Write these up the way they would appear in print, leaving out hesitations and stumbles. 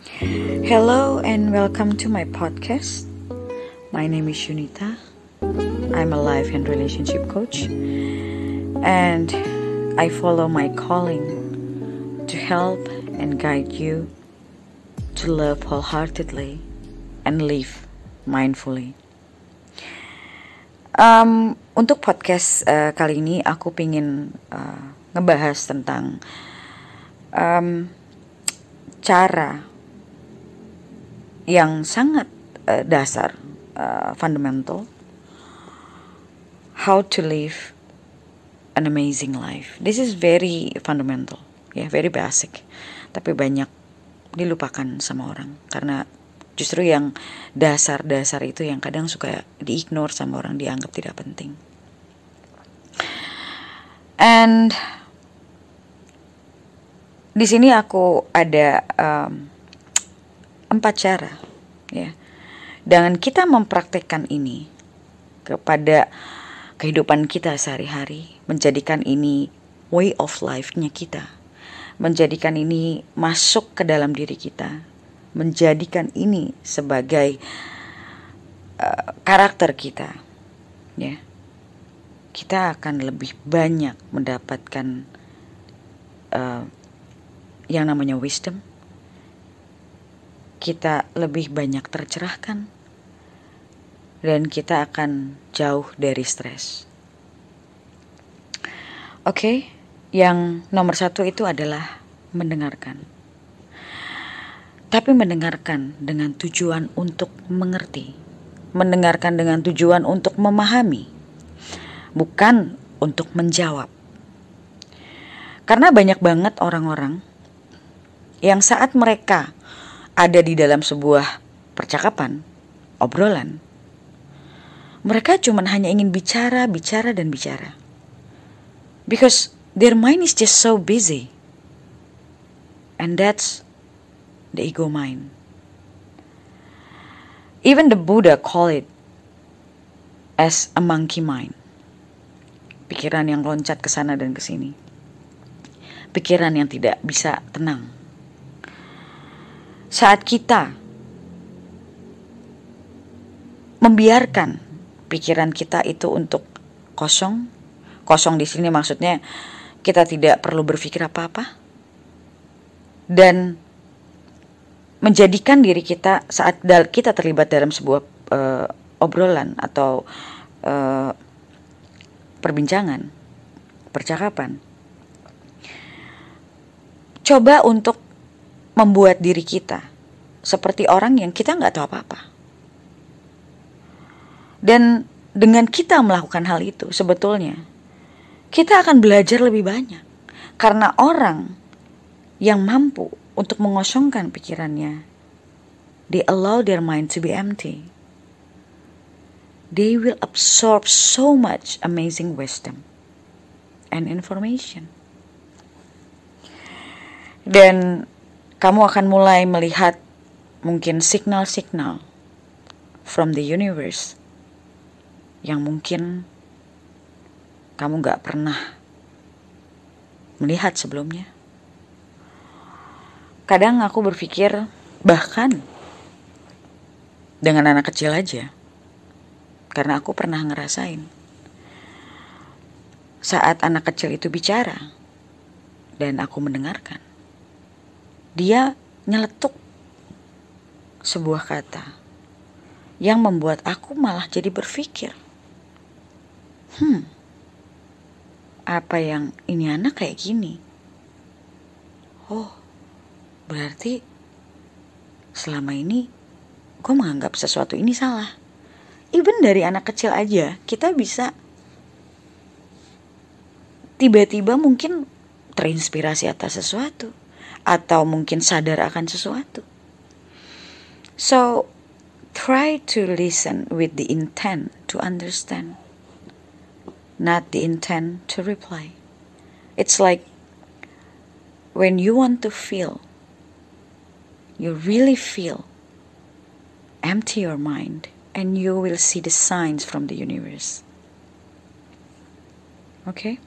Hello and welcome to my podcast. My name is Yunita. I'm a life and relationship coach, and I follow my calling to help and guide you to love wholeheartedly and live mindfully. Untuk podcast kali ini aku pingin ngebahas tentang cara yang sangat dasar, fundamental, how to live an amazing life. This is very fundamental, very basic, tapi banyak dilupakan sama orang karena justru yang dasar-dasar itu yang kadang suka di-ignore sama orang, dianggap tidak penting. And di sini aku ada 4 cara, ya. Dengan kita mempraktekkan ini kepada kehidupan kita sehari-hari, menjadikan ini way of life-nya kita, menjadikan ini masuk ke dalam diri kita, menjadikan ini sebagai karakter kita, ya. Kita akan lebih banyak mendapatkan yang namanya wisdom. Kita lebih banyak tercerahkan, dan kita akan jauh dari stres. Oke, yang nomor 1 itu adalah mendengarkan. Tapi mendengarkan dengan tujuan untuk mengerti, mendengarkan dengan tujuan untuk memahami, bukan untuk menjawab. Karena banyak banget orang-orang yang saat mereka ada di dalam sebuah percakapan, obrolan, mereka cuma hanya ingin bicara, dan bicara. Because their mind is just so busy. And that's the ego mind. Even the Buddha call it as a monkey mind. Pikiran yang loncat ke sana dan ke sini. Pikiran yang tidak bisa tenang. Saat kita membiarkan pikiran kita itu untuk kosong di sini maksudnya kita tidak perlu berpikir apa-apa, dan menjadikan diri kita saat kita terlibat dalam sebuah obrolan atau perbincangan, percakapan, coba untuk membuat diri kita seperti orang yang kita nggak tahu apa-apa. Dan dengan kita melakukan hal itu, sebetulnya kita akan belajar lebih banyak. Karena orang yang mampu untuk mengosongkan pikirannya, they allow their mind to be empty. They will absorb so much amazing wisdom and information. Dan kamu akan mulai melihat mungkin signal-signal from the universe yang mungkin kamu gak pernah melihat sebelumnya. Kadang aku berpikir bahkan dengan anak kecil aja, karena aku pernah ngerasain saat anak kecil itu bicara dan aku mendengarkan, dia nyeletuk sebuah kata yang membuat aku malah jadi berpikir, apa yang ini anak kayak gini? Oh, berarti selama ini gue menganggap sesuatu ini salah. Even dari anak kecil aja, kita bisa tiba-tiba mungkin terinspirasi atas sesuatu, atau mungkin sadar akan sesuatu. So, try to listen with the intent to understand, not the intent to reply. It's like when you want to feel, you really feel, empty your mind, and you will see the signs from the universe. Okay?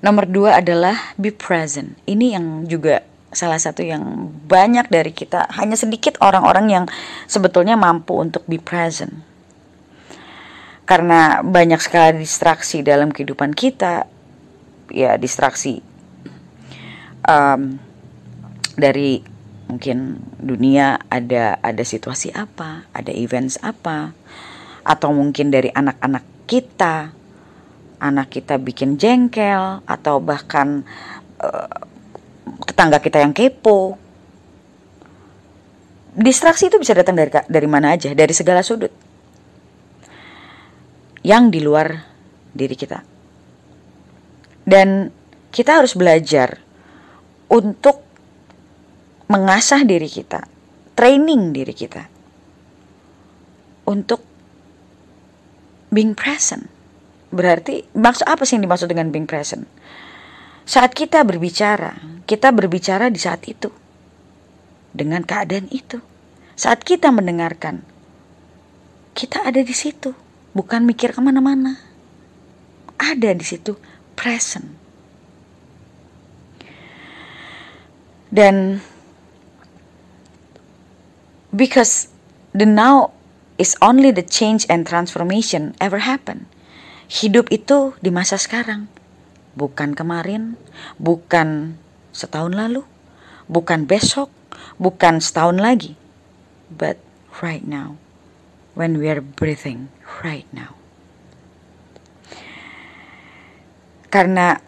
Nomor 2 adalah be present. Ini yang juga salah satu yang banyak dari kita, hanya sedikit orang-orang yang sebetulnya mampu untuk be present. Karena banyak sekali distraksi dalam kehidupan kita, ya distraksi dari mungkin dunia, ada situasi apa, ada events apa, atau mungkin dari anak-anak kita, anak kita bikin jengkel, atau bahkan tetangga kita yang kepo. Distraksi itu bisa datang dari mana aja, dari segala sudut, yang di luar diri kita. Dan kita harus belajar untuk mengasah diri kita, training diri kita untuk being present. Berarti apa sih yang dimaksud dengan being present? Saat kita berbicara di saat itu, dengan keadaan itu. Saat kita mendengarkan, kita ada di situ, bukan mikir kemana-mana. Ada di situ, present. Dan because the now is only the change and transformation ever happen. Hidup itu di masa sekarang, bukan kemarin, bukan setahun lalu, bukan besok, bukan setahun lagi, but right now, when we are breathing right now. Karena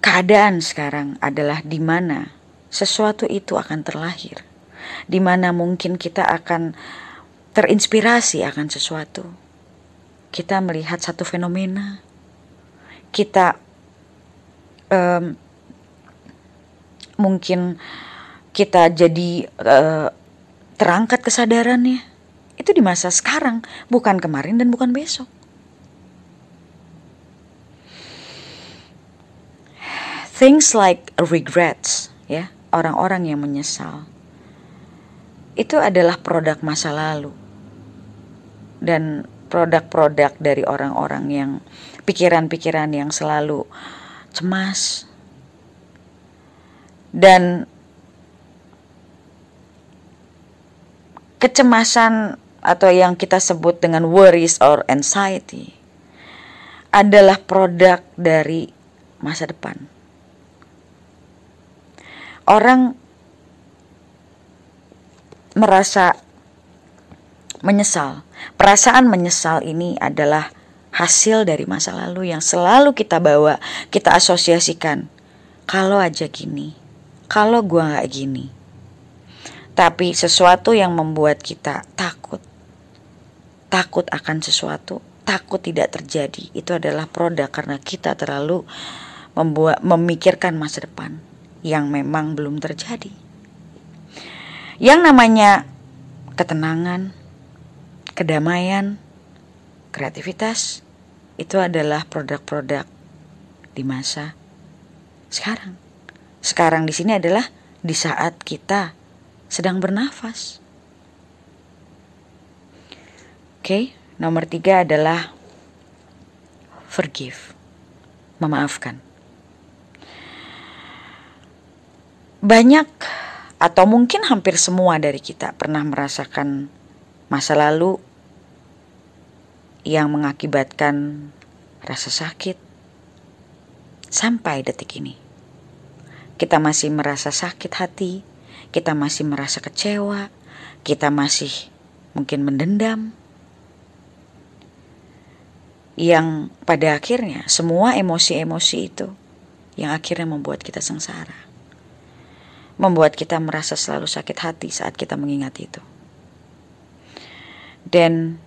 keadaan sekarang adalah di mana sesuatu itu akan terlahir, di mana mungkin kita akan terinspirasi akan sesuatu. Kita melihat satu fenomena, kita mungkin kita jadi terangkat kesadarannya. Itu di masa sekarang, bukan kemarin dan bukan besok. Things like regrets, ya, orang-orang yang menyesal, itu adalah produk masa lalu. Dan produk-produk dari orang-orang yang pikiran-pikiran yang selalu cemas. Dan kecemasan atau yang kita sebut dengan worries or anxiety adalah produk dari masa depan. Orang merasa menyesal. Perasaan menyesal ini adalah hasil dari masa lalu yang selalu kita bawa, kita asosiasikan. Kalau aja gini, kalau gua gak gini. Tapi sesuatu yang membuat kita takut akan sesuatu, takut tidak terjadi, itu adalah produk karena kita terlalu memikirkan masa depan yang memang belum terjadi. Yang namanya ketenangan, kedamaian, kreativitas, itu adalah produk-produk di masa sekarang. Sekarang di sini adalah di saat kita sedang bernafas. Oke, nomor 3 adalah forgive, memaafkan. Banyak atau mungkin hampir semua dari kita pernah merasakan masa lalu yang mengakibatkan rasa sakit sampai detik ini. Kita masih merasa sakit hati, kita masih merasa kecewa, kita masih mungkin mendendam. Yang pada akhirnya semua emosi-emosi itu yang akhirnya membuat kita sengsara. Membuat kita merasa selalu sakit hati saat kita mengingat itu. Dan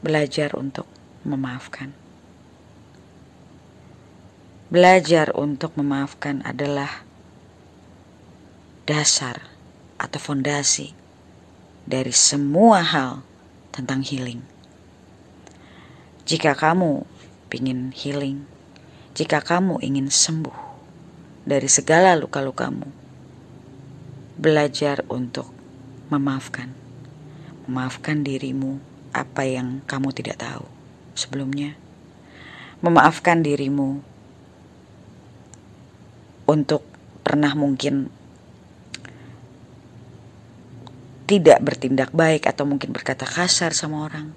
belajar untuk memaafkan. Belajar untuk memaafkan adalah dasar atau fondasi dari semua hal tentang healing. Jika kamu ingin healing, jika kamu ingin sembuh dari segala luka-lukamu, belajar untuk memaafkan. Memaafkan dirimu apa yang kamu tidak tahu sebelumnya. Memaafkan dirimu untuk pernah mungkin tidak bertindak baik atau mungkin berkata kasar sama orang.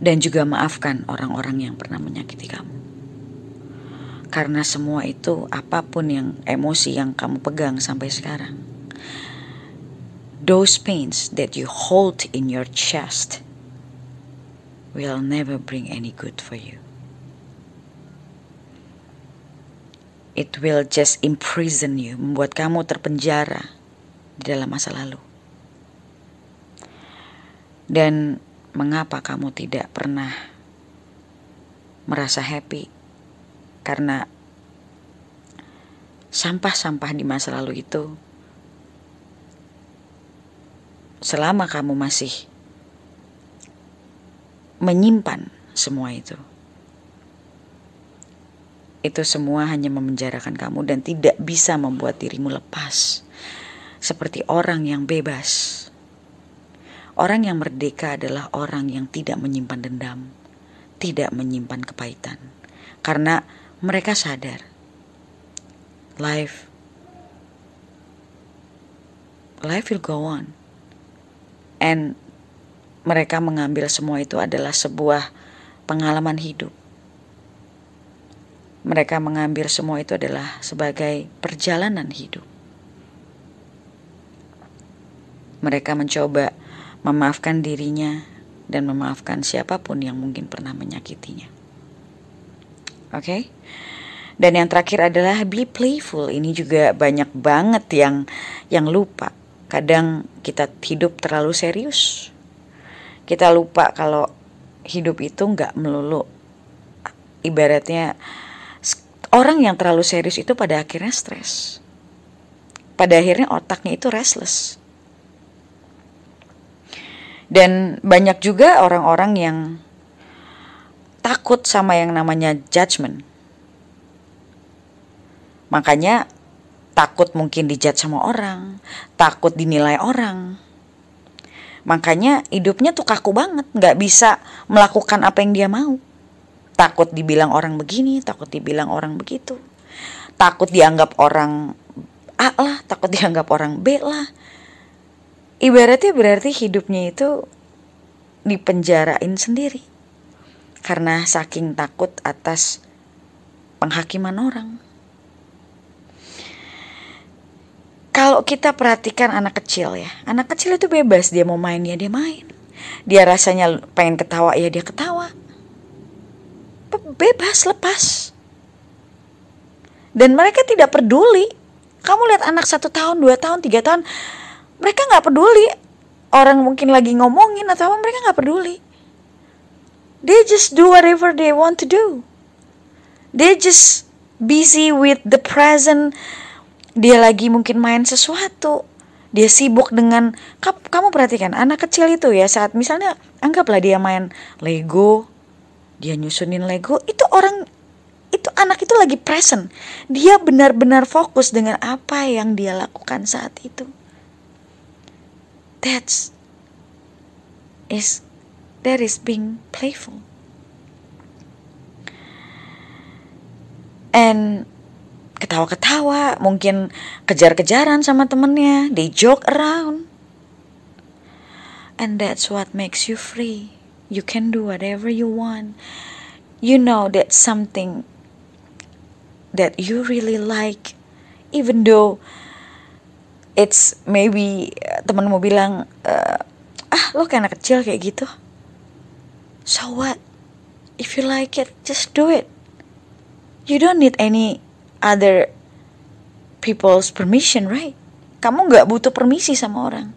Dan juga maafkan orang-orang yang pernah menyakiti kamu. Karena semua itu, apapun yang emosi yang kamu pegang sampai sekarang, those pains that you hold in your chest will never bring any good for you. It will just imprison you, membuat kamu terpenjara di dalam masa lalu. Dan mengapa kamu tidak pernah merasa happy? Karena sampah-sampah di masa lalu itu, selama kamu masih menyimpan semua itu semua hanya memenjarakan kamu dan tidak bisa membuat dirimu lepas. Seperti orang yang bebas. Orang yang merdeka adalah orang yang tidak menyimpan dendam, tidak menyimpan kepahitan. Karena mereka sadar life will go on. And mereka mengambil semua itu adalah sebuah pengalaman hidup. Mereka mengambil semua itu adalah sebagai perjalanan hidup. Mereka mencoba memaafkan dirinya dan memaafkan siapapun yang mungkin pernah menyakitinya. Oke? Dan yang terakhir adalah be playful. Ini juga banyak banget yang lupa. Kadang kita hidup terlalu serius. Kita lupa kalau hidup itu gak melulu. Ibaratnya orang yang terlalu serius itu pada akhirnya stres. Pada akhirnya otaknya itu restless. Dan banyak juga orang-orang yang takut sama yang namanya judgment. Makanya takut mungkin dijudge sama orang, takut dinilai orang. Makanya hidupnya tuh kaku banget, gak bisa melakukan apa yang dia mau. Takut dibilang orang begini, takut dibilang orang begitu. Takut dianggap orang A lah, takut dianggap orang B lah. Ibaratnya berarti hidupnya itu dipenjarain sendiri. Karena saking takut atas penghakiman orang. Kalau kita perhatikan anak kecil ya, anak kecil itu bebas, dia mau main ya dia main. Dia rasanya pengen ketawa ya dia ketawa. Bebas, lepas. Dan mereka tidak peduli. Kamu lihat anak 1 tahun, 2 tahun, 3 tahun, mereka gak peduli. Orang mungkin lagi ngomongin atau apa, mereka gak peduli. They just do whatever they want to do. They just busy with the present. Dia lagi mungkin main sesuatu. Dia sibuk dengan, kamu perhatikan anak kecil itu ya, saat misalnya anggaplah dia main Lego, dia nyusunin Lego, itu anak itu lagi present. Dia benar-benar fokus dengan apa yang dia lakukan saat itu. That is being playful. And ketawa-ketawa, mungkin kejar-kejaran sama temennya, they joke around. And that's what makes you free. You can do whatever you want. You know that's something that you really like, even though it's maybe temenmu bilang, lo kayak anak kecil kayak gitu. So what? If you like it, just do it. You don't need any other people's permission, right? Kamu gak butuh permisi sama orang.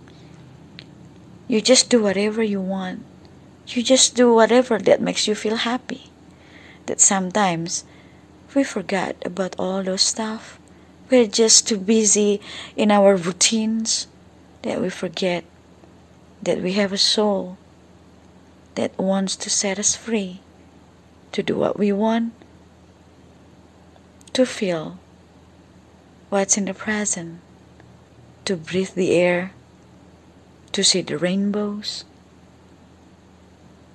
You just do whatever you want. You just do whatever that makes you feel happy. That sometimes we forgot about all those stuff. We're just too busy in our routines that we forget that we have a soul that wants to set us free, to do what we want, to feel what's in the present, to breathe the air, to see the rainbows.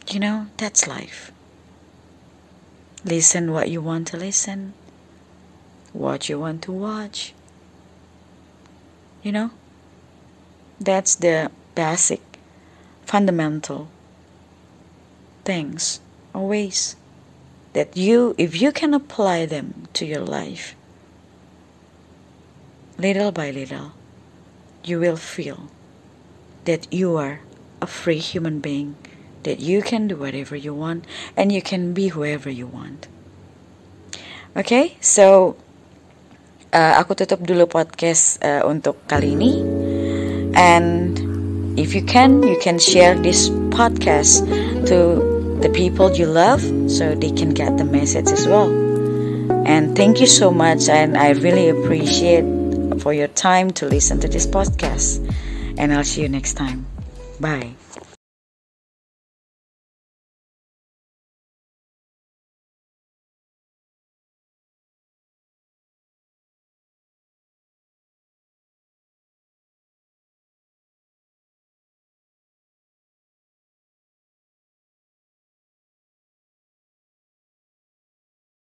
You know, that's life. Listen what you want to listen. what you want to watch. That's the basic, fundamental things, always, that if you can apply them to your life, little by little, you will feel that you are a free human being, that you can do whatever you want, and you can be whoever you want. Okay, so aku tutup dulu podcast untuk kali ini. And if you can share this podcast to the people you love so they can get the message as well. And thank you so much, and I really appreciate for your time to listen to this podcast. And I'll see you next time. Bye.